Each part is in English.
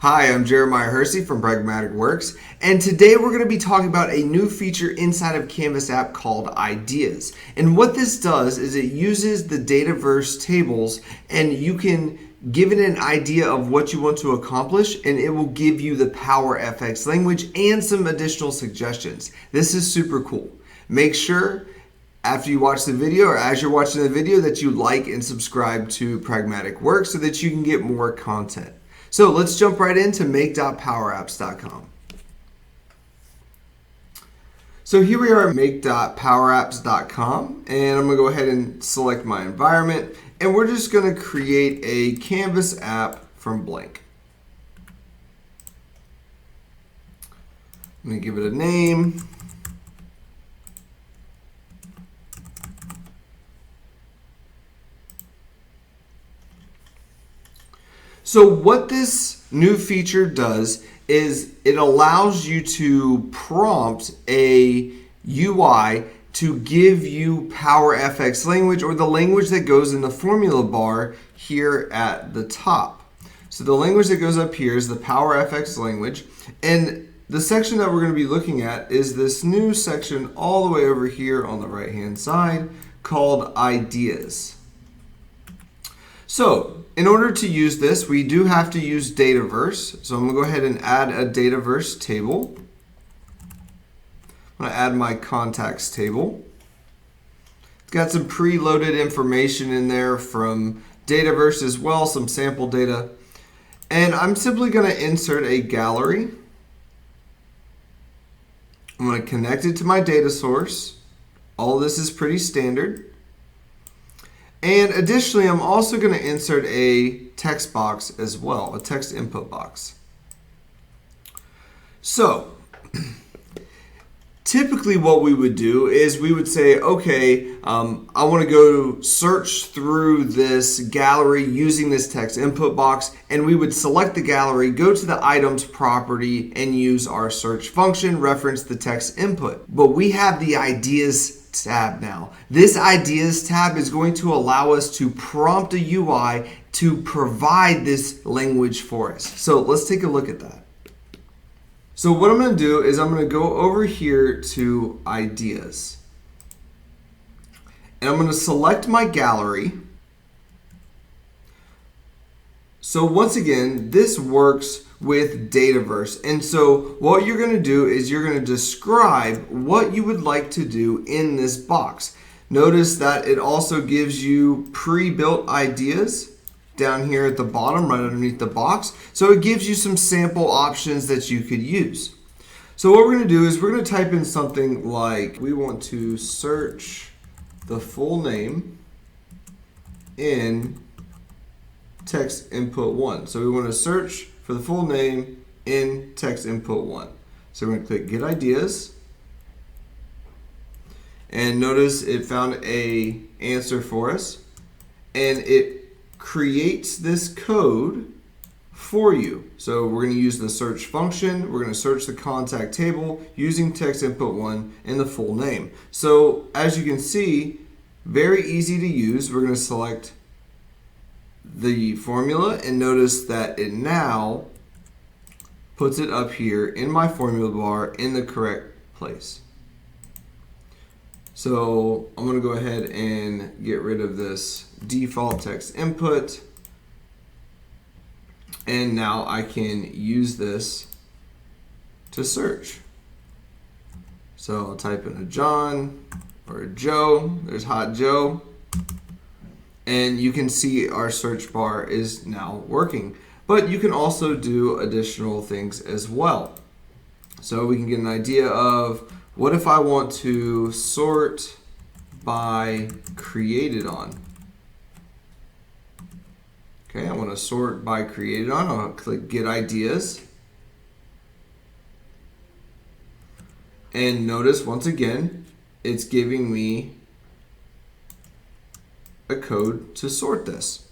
Hi, I'm Jeremiah Hersey from Pragmatic Works, and today we're going to be talking about a new feature inside of Canvas app called Ideas. And what this does is it uses the Dataverse tables, and you can give it an idea of what you want to accomplish, and it will give you the Power FX language and some additional suggestions. This is super cool. Make sure after you watch the video or as you're watching the video that you like and subscribe to Pragmatic Works so that you can get more content. So let's jump right into make.powerapps.com. So here we are at make.powerapps.com, and I'm going to go ahead and select my environment, and we're just going to create a Canvas app from blank. I'm going to give it a name. So what this new feature does is it allows you to prompt a UI to give you Power FX language, or the language that goes in the formula bar here at the top. So the language that goes up here is the Power FX language, and the section that we're going to be looking at is this new section all the way over here on the right hand side called Ideas. So in order to use this, we do have to use Dataverse. So I'm going to go ahead and add a Dataverse table. I'm going to add my contacts table. It's got some preloaded information in there from Dataverse as well, some sample data. And I'm simply going to insert a gallery. I'm going to connect it to my data source. All of this is pretty standard. And additionally, I'm also going to insert a text box as well, a text input box. So typically what we would do is we would say, okay, I want to go search through this gallery using this text input box, and we would select the gallery, go to the items property, and use our search function, reference the text input. But we have the ideas tab now. This ideas tab is going to allow us to prompt a UI to provide this language for us. So let's take a look at that. So what I'm going to do is I'm going to go over here to Ideas, and I'm going to select my gallery. So once again, this works with Dataverse. And so what you're going to do is you're going to describe what you would like to do in this box. Notice that it also gives you pre-built ideas down here at the bottom, right underneath the box. So it gives you some sample options that you could use. So what we're going to do is we're going to type in something like, we want to search the full name in text input 1. So we want to search for the full name in text input 1. So we're going to click Get Ideas. And notice it found a answer for us. And it creates this code for you. So we're going to use the search function. We're going to search the contact table using text input 1 and the full name. So as you can see, very easy to use. We're going to select the formula, and notice that it now puts it up here in my formula bar in the correct place. So I'm going to go ahead and get rid of this default text input, and now I can use this to search. So I'll type in a John or a Joe. There's Hot Joe. And you can see our search bar is now working. But you can also do additional things as well. So we can get an idea of, what if I want to sort by created on? Okay, I want to sort by created on. I'll click Get Ideas. And notice once again, it's giving me a code to sort this.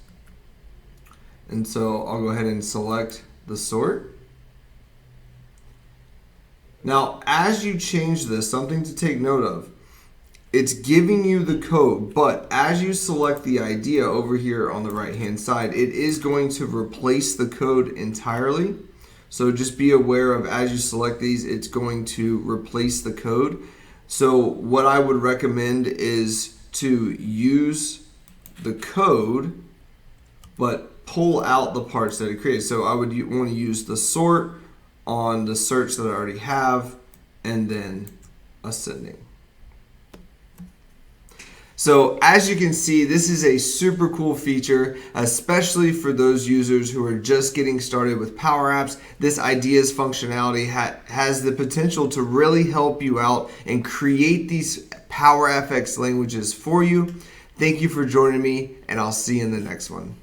And so I'll go ahead and select the sort. Now, as you change this, something to take note of, it's giving you the code, but as you select the idea over here on the right hand side, it is going to replace the code entirely. So just be aware of, as you select these, it's going to replace the code. So what I would recommend is to use the code, but pull out the parts that it created. So I would want to use the sort on the search that I already have, and then ascending. So as you can see, this is a super cool feature, especially for those users who are just getting started with Power Apps. This ideas functionality has the potential to really help you out and create these Power FX languages for you. Thank you for joining me, and I'll see you in the next one.